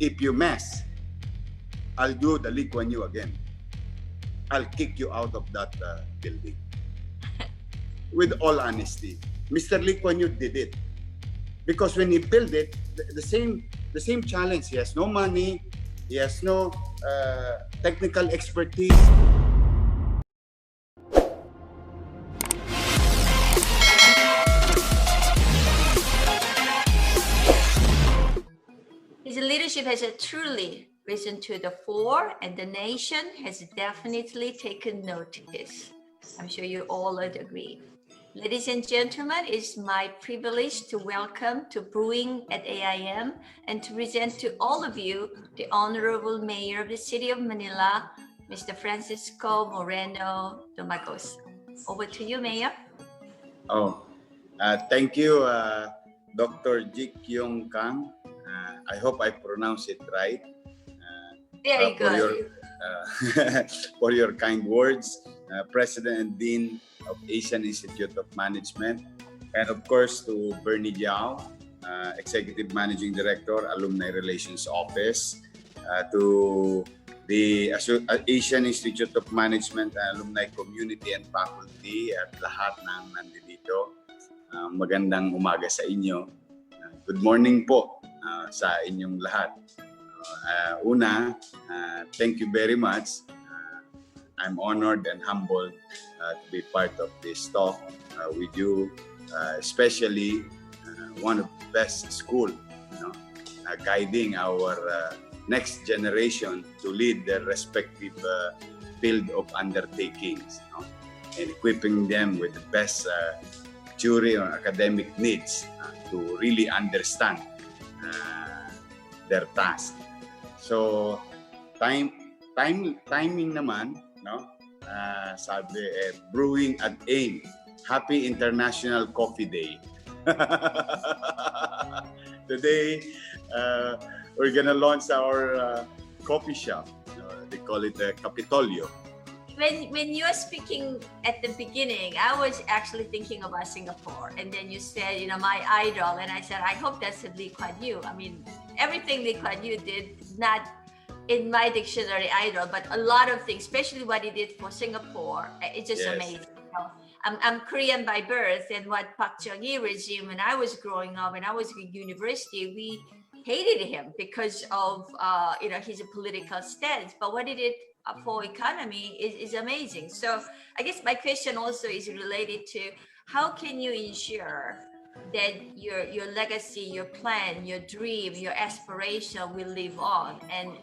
If you mess, I'll do the Lee Kuan Yew again. I'll kick you out of that building. With all honesty, Mr. Lee Kuan Yew did it. Because when he built it, the same challenge. He has no money, he has no technical expertise. His leadership has truly risen to the fore, and the nation has definitely taken notice. I'm sure you all would agree. Ladies and gentlemen, it's my privilege to welcome to Brewing at AIM and to present to all of you the Honorable Mayor of the City of Manila, Mr. Francisco Moreno Domagos. Over to you, Mayor. Thank you, Dr. Jik Yong Kang. I hope I pronounce it right. Very good. For your kind words, President and Dean of Asian Institute of Management, and of course to Bernie Jiao, Executive Managing Director, Alumni Relations Office, to the Asian Institute of Management Alumni Community and Faculty at lahat ng nandito. Magandang umaga sa inyo. Good morning po sa inyong lahat. Thank you very much. I'm honored and humbled to be part of this talk with you, especially one of the best school, guiding our next generation to lead their respective field of undertakings, and equipping them with the best theory or academic needs to really understand their task. So timing naman, sabi Brewing at AIM. Happy International Coffee Day. Today, we're gonna launch our coffee shop. They call it Capitolio. When you were speaking at the beginning, I was actually thinking about Singapore, and then you said, my idol, and I said, I hope that's Lee Kuan Yew. I mean, everything Lee Kuan Yew did, not in my dictionary idol, but a lot of things, especially what he did for Singapore, it's just amazing. I'm Korean by birth, and what Park Chung-hee regime, when I was growing up, when I was in university, we hated him because of his political stance. But what he did for economy is amazing. So I guess my question also is related to how can you ensure that your legacy, your plan, your dream, your aspiration will live on, and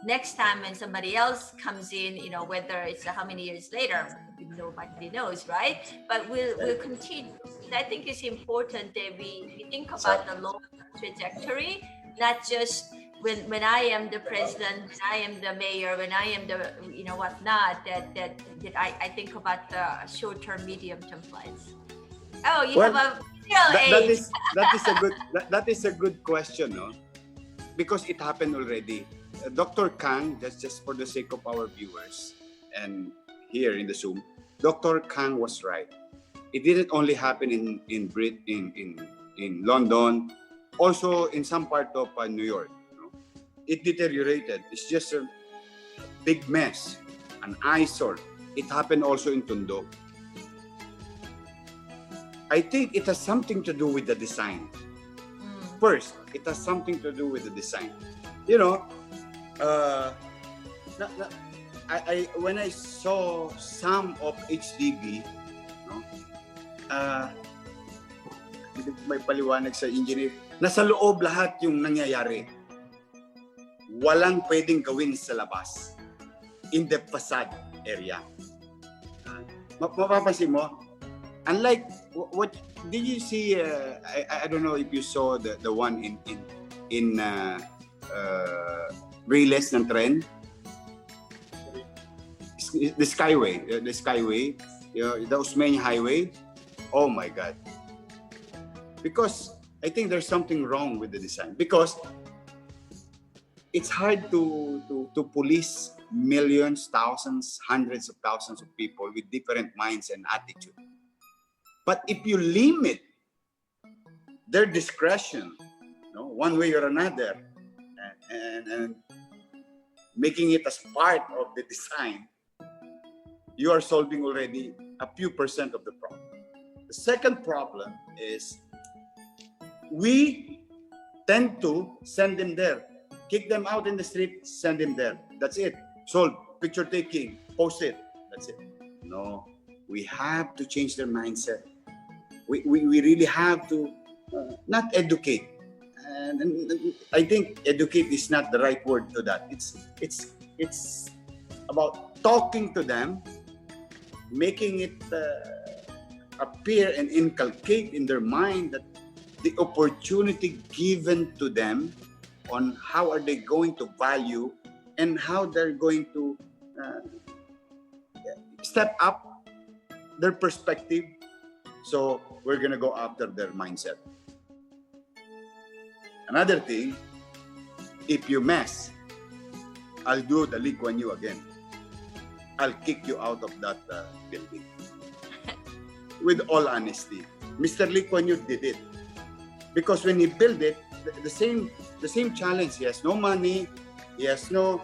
next time when somebody else comes in, whether it's how many years later, nobody knows, right? But we'll continue. I think it's important that we think about the long trajectory, not just when I am the president, when I am the mayor, when I am the whatnot. That I think about the short-term, medium-term plans. Oh, you have a that is a good question, no? Because it happened already. Dr. Kang, just for the sake of our viewers and here in the Zoom, Dr. Kang was right. It didn't only happen in London, also in some part of New York. It deteriorated. It's just a big mess, an eyesore. It happened also in Tondo. I think it has something to do with the design. First, it has something to do with the design. When I saw some of HDB, may paliwanag sa engineer, nasa loob lahat yung nangyayari. Walang pwedeng gawin sa labas in the facade area. Mapapansin mo, unlike what did you see? I don't know if you saw the one in Riles ng tren, the Skyway, the Osmeña Highway. Oh my God! Because I think there's something wrong with the design, because it's hard to police millions, thousands, hundreds of thousands of people with different minds and attitude. But if you limit their discretion, one way or another, and making it as part of the design, you are solving already a few percent of the problem. The second problem is we tend to send them there. Kick them out in the street, send them there. That's it. Solve. Picture taking, post it. That's it. No, we have to change their mindset. We really have to not educate. And I think educate is not the right word to that. It's about talking to them, making it appear and inculcate in their mind that the opportunity given to them on how are they going to value and how they're going to step up their perspective. So we're going to go after their mindset. Another thing, if you mess, I'll do the Kuan Yew again. I'll kick you out of that building. With all honesty, Mr. Kuan Yew did it. Because when he built it, the same challenge. He has no money, he has no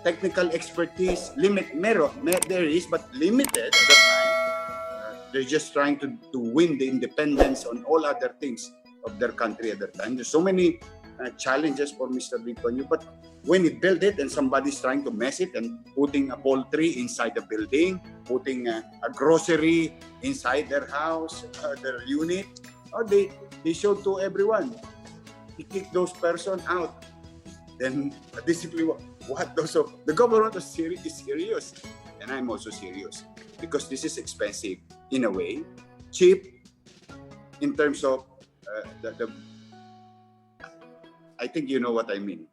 technical expertise. There is, but limited at the time. They're just trying to win the independence on all other things of their country at that time. There's so many challenges for Mr. Kuan Yew. But when he built it and somebody's trying to mess it and putting a poultry inside the building, putting a grocery inside their house, their unit, they showed to everyone. He kicked those person out. Then discipline, what those of the government is serious, and I'm also serious because this is expensive in a way, cheap in terms of the I think you know what I mean.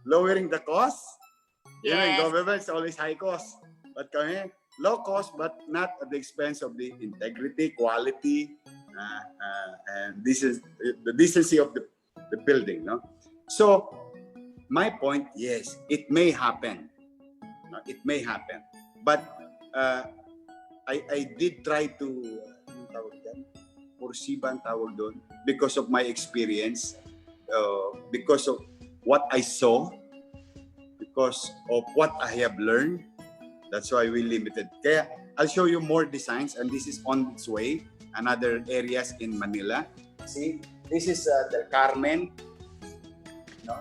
Lowering the cost. Yes. Government is always high cost, but low cost, but not at the expense of the integrity, quality, and this is the decency of the building. No, so my point, yes, it may happen. It may happen, but I did try to because of my experience, because of what I saw, because of what I have learned. That's why we limited. Kaya I'll show you more designs, and this is on its way. Another areas in Manila. See, this is the Carmen. No?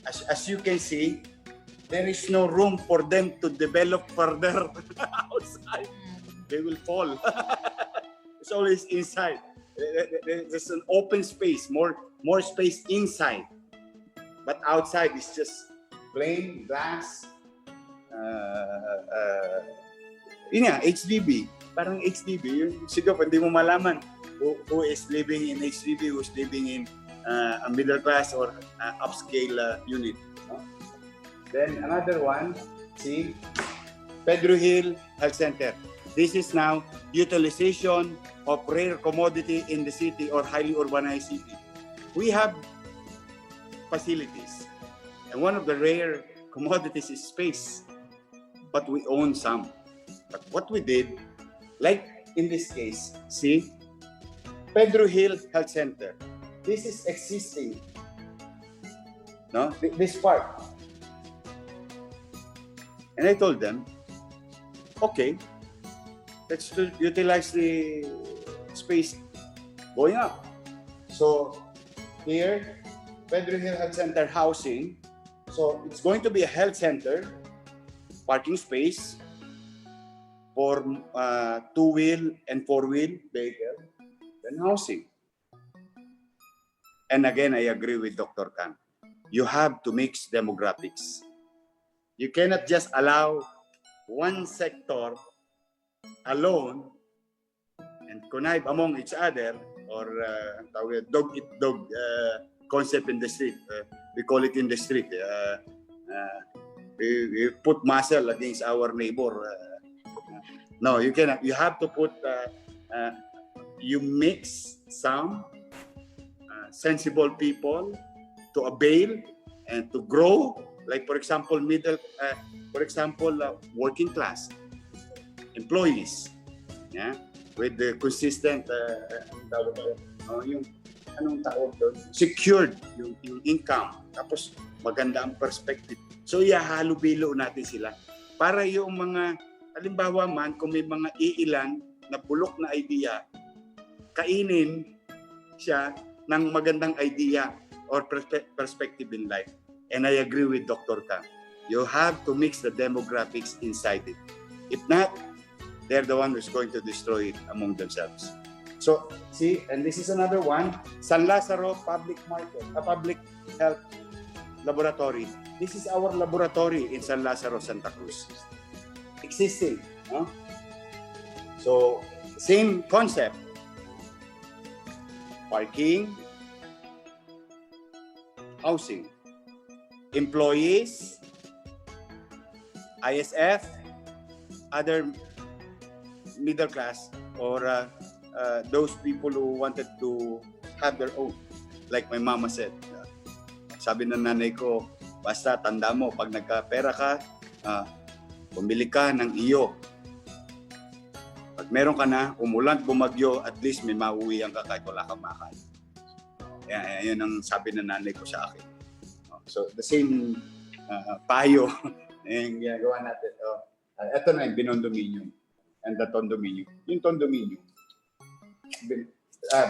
As you can see, there is no room for them to develop further outside. They will fall. It's always inside. There's an open space, more space inside. But outside is just plain glass. Yun nga, HDB. Parang HDB. Yun, siguro, hindi mo malaman who is living in HDB, who's living in a middle class or upscale unit. No? Then another one, see, Pedro Hill Health Center. This is now utilization of rare commodity in the city or highly urbanized city. We have facilities, and one of the rare commodities is space, but we own some. But what we did, like in this case, see, Pedro Hill Health Center. This is existing. No, this part. And I told them, okay, let's utilize the space going up. So here, Pedro Hill Health Center housing. So it's going to be a health center, parking space for two-wheel and four-wheel vehicle, then housing. And again, I agree with Dr. Khan. You have to mix demographics. You cannot just allow one sector alone and connive among each other, or dog eat dog concept in the street. We call it in the street. We put muscle against our neighbor. No, you cannot. You have to put. You mix some sensible people to avail and to grow. Like for example, working class employees, yeah, with the consistent anong tawag doon? Secured yung income. Tapos maganda ang perspective. So ihahalo-bilo natin sila. Para yung mga, halimbawa man, kung may mga iilan na bulok na idea, kainin siya ng magandang idea or perspective in life. And I agree with Dr. Kang. You have to mix the demographics inside it. If not, they're the one who's going to destroy it among themselves. So, see, and this is another one, San Lazaro Public Market, a public health laboratory. This is our laboratory in San Lazaro, Santa Cruz. Existing. Huh? So, same concept. Parking, housing, employees, ISF, other middle class, or those people who wanted to have their own. Like my mama said, sabi ng nanay ko, basta tanda mo, pag nagkapera ka, pumili ka ng iyo. Pag meron ka na, umulan, bumagyo, at least may mauwihan ka kahit wala kang makain. Yan ang sabi ng nanay ko sa akin. So the same payo yung ginagawa natin. Ito na yung binondominium and the tondominium. Yung tondominium.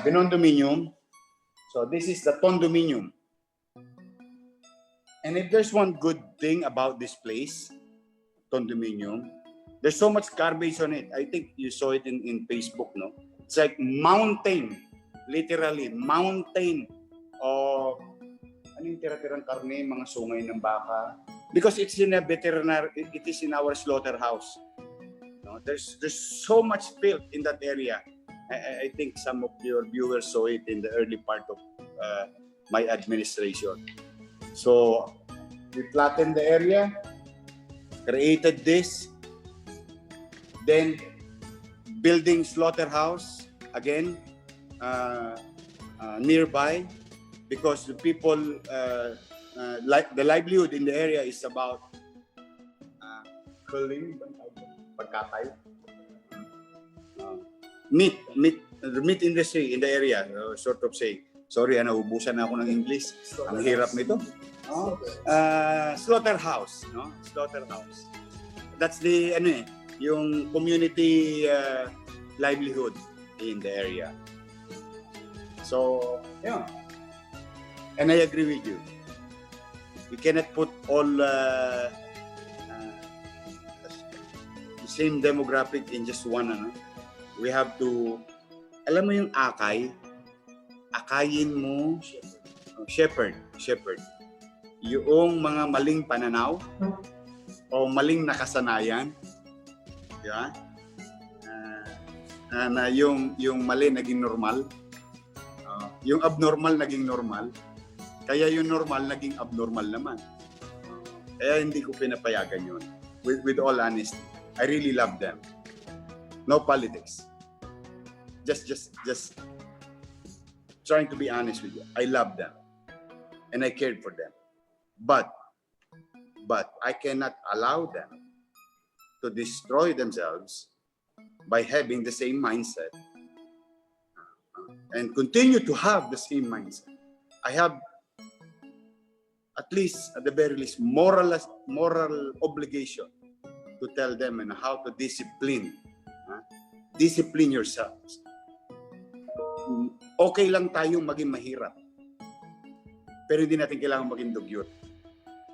Binondominium. So this is the tondominium. And if there's one good thing about this place, condominium, there's so much garbage on it. I think you saw it in Facebook, no? It's like mountain, literally mountain of ano yung tira-tirang karne, mga sungay ng baka. Because it's in a veterinary, it is in our slaughterhouse. No, there's so much filth in that area. I think some of your viewers saw it in the early part of my administration. So we flattened the area, created this, then building slaughterhouse again nearby, because the people like the livelihood in the area is about culling, pagkatay, the meat industry in the area, sort of say. Sorry, naubusan na ako ng English. Ang hirap nito. Slaughterhouse, no? Slaughterhouse. That's the yung community livelihood in the area. So, yeah. And I agree with you. We cannot put all the same demographic in just one. We have to, alam mo yung akay, akayin mo, shepherd. Yung mga maling pananaw o maling nakasanayan, yeah? Na yung mali naging normal, yung abnormal naging normal, kaya yung normal naging abnormal naman. Kaya hindi ko pinapayagan yun. With all honesty, I really love them. No politics. Just trying to be honest with you. I love them. And I cared for them. But I cannot allow them to destroy themselves by having the same mindset and continue to have the same mindset. I have, at least, at the very least, moral obligation to tell them and how to discipline yourselves. Okay lang tayong maging mahirap, pero hindi natin kailangan maging dugyot.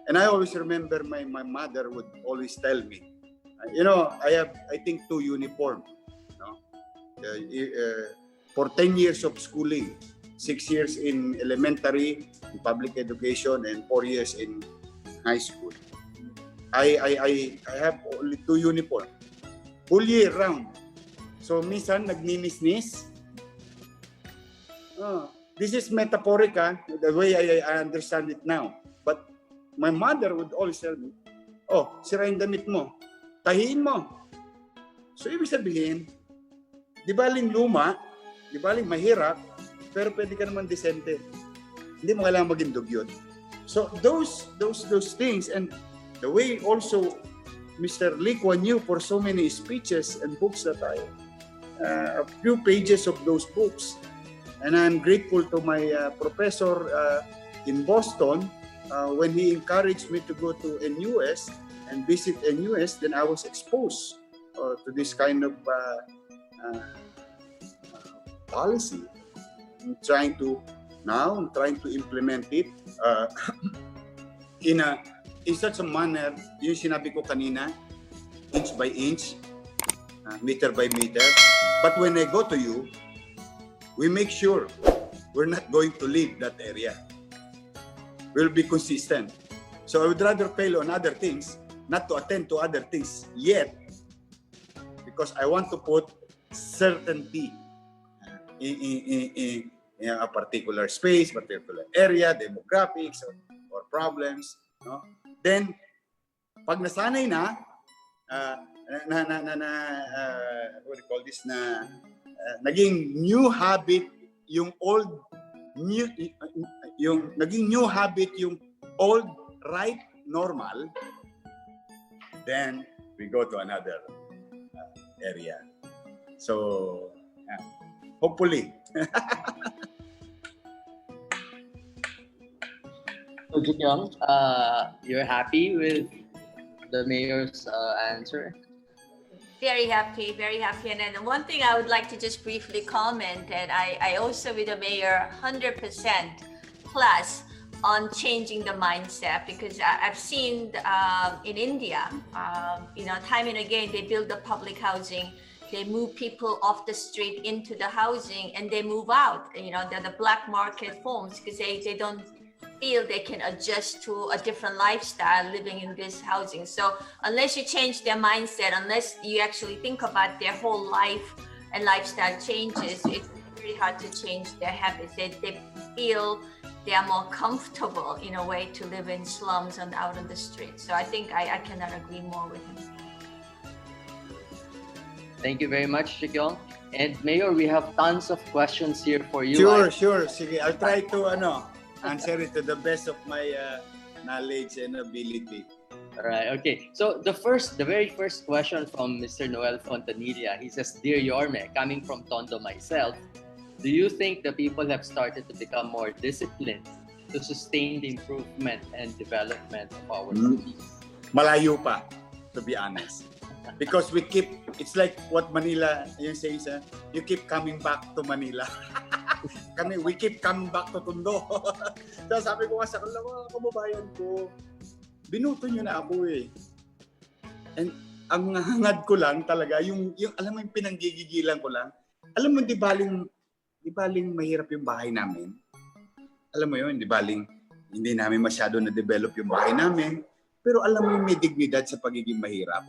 And I always remember my mother would always tell me, I have, I think, 2 uniforms. For 10 years of schooling, 6 years in elementary, in public education, and 4 years in high school. I have only 2 uniforms, full year round. So minsan nagninisnis. This is metaphoric, the way I understand it now. But my mother would always tell me, sira yung damit mo, tahiin mo. So ibig sabihin, di baling luma, di baling mahirap, pero pwede ka naman disente. Hindi mo kailangan maging dugyot. So those things, and the way also Mr. Kuan Yew, for so many speeches and books that a few pages of those books, And I'm grateful to my professor in Boston when he encouraged me to go to NUS and visit NUS. Then I was exposed to this kind of policy. I'm trying to implement it in such a manner, yung sinabi ko kanina, inch by inch, meter by meter. But when I go to you, we make sure we're not going to leave that area. We'll be consistent. So I would rather fail on other things, not to attend to other things yet, because I want to put certainty in a particular space, particular area, demographics, or problems. No? Then, pag nasanay na, what do you call this, naging new habit yung old, naging new habit yung old, right, normal, then we go to another area. So, hopefully. So, Jun, you're happy with the mayor's answer? Very happy, very happy. And then one thing I would like to just briefly comment, and I also with the mayor 100% plus on changing the mindset, because I've seen in India, time and again, they build the public housing, they move people off the street into the housing, and they move out. The black market forms because they don't feel they can adjust to a different lifestyle living in this housing. So unless you change their mindset, unless you actually think about their whole life and lifestyle changes, it's very hard to change their habits. They feel they are more comfortable in a way to live in slums and out on the street. So I think I cannot agree more with him. Thank you very much, Jun. And Mayor, we have tons of questions here for you. Sure. Sige, I'll try to answer it to the best of my knowledge and ability. All right. Okay. So the very first question from Mr. Noel Fontanilla, he says, "Dear Yorme, coming from Tondo myself, do you think the people have started to become more disciplined to sustain the improvement and development of our cities?" Malayo pa, to be honest. Because it's like what Manila says, you keep coming back to Manila. We keep coming back to Tondo. So sabi ko nga sa mga kababayan ko, binuto nyo na ako eh. And ang hangad ko lang talaga, yung alam mo yung pinanggigigilan ko lang, alam mo di baling mahirap yung bahay namin. Alam mo yun, di baling hindi namin masyado na-develop yung bahay namin, pero alam mo yung may dignidad sa pagiging mahirap.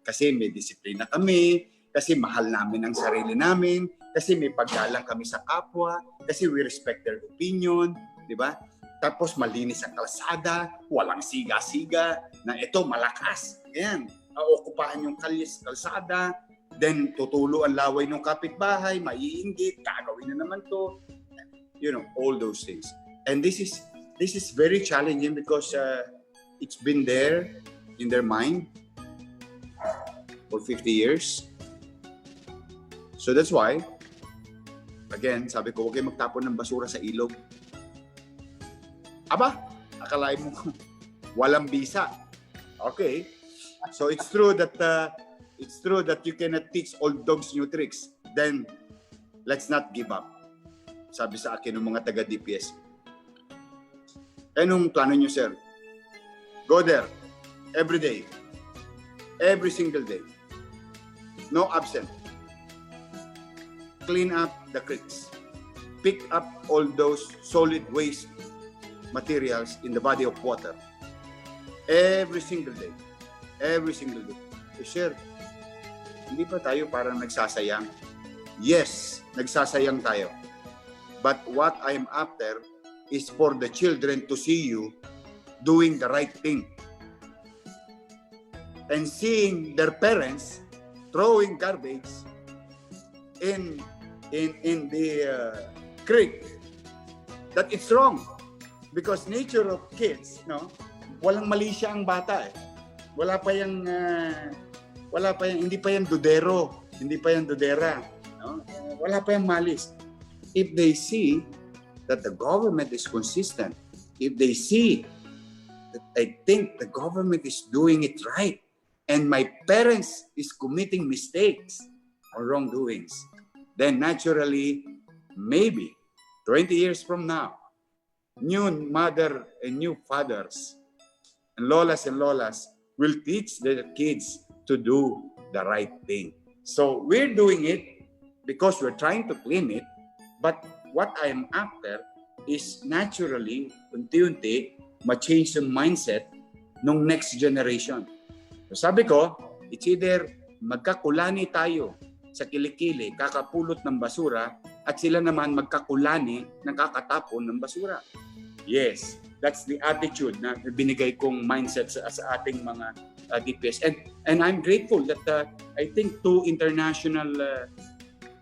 Kasi may disiplina kami, kasi mahal namin ang sarili namin, kasi may paggalang kami sa kapwa, kasi we respect their opinion, di ba? Tapos malinis ang kalsada, walang siga-siga, na ito malakas. Yan, okupahan yung kalsada, then tutulo ang laway ng kapitbahay, maiinggit, gagawin na naman to. All those things. And this is very challenging because it's been there in their mind for 50 years. So that's why, again, sabi ko, huwag kayo magtapon ng basura sa ilog. Aba, akalain mo, walang bisa. Okay. So it's true that you cannot teach old dogs new tricks. Then, let's not give up. Sabi sa akin ng mga taga-DPS. Anong plano nyo, sir? Go there. Every day. Every single day. No absent. Clean up the creeks. Pick up all those solid waste materials in the body of water. Every single day. Every single day. So, sir, hindi pa tayo parang nagsasayang? Yes, nagsasayang tayo. But what I am after is for the children to see you doing the right thing. And seeing their parents throwing garbage in the creek, that it's wrong. Because nature of kids, walang mali siya ang bata eh. Hindi pa yan dudero, hindi pa yan dudera, wala pa yan malis. if they see that the government is consistent, if they see that I think the government is doing it right, and my parents is committing mistakes or wrongdoings, then naturally, maybe 20 years from now, new mother and new fathers and lolas will teach their kids to do the right thing. So we're doing it because we're trying to clean it, but what I am after is naturally, unti-unti, ma-change yung mindset ng next generation. So sabi ko, it's either magkakulani tayo sa kilikili, kakapulot ng basura, at sila naman magkakulani ng kakatapon ng basura. Yes, that's the attitude na binigay kong mindset sa ating mga DPS. And I'm grateful that I think 2 international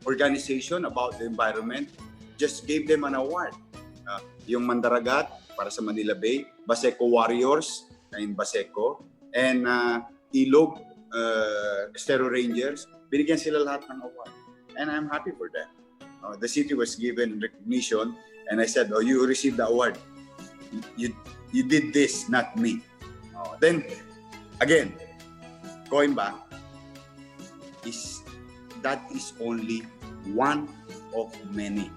organization about the environment just gave them an award. Yung Mandaragat para sa Manila Bay, Baseco Warriors in Baseco, and Ilog Estero Rangers, binigyan sila lahat ng award. And I'm happy for that. The city was given recognition, and I said, "Oh, you received the award. You did this, not me." Then again, going back, that is only one of many.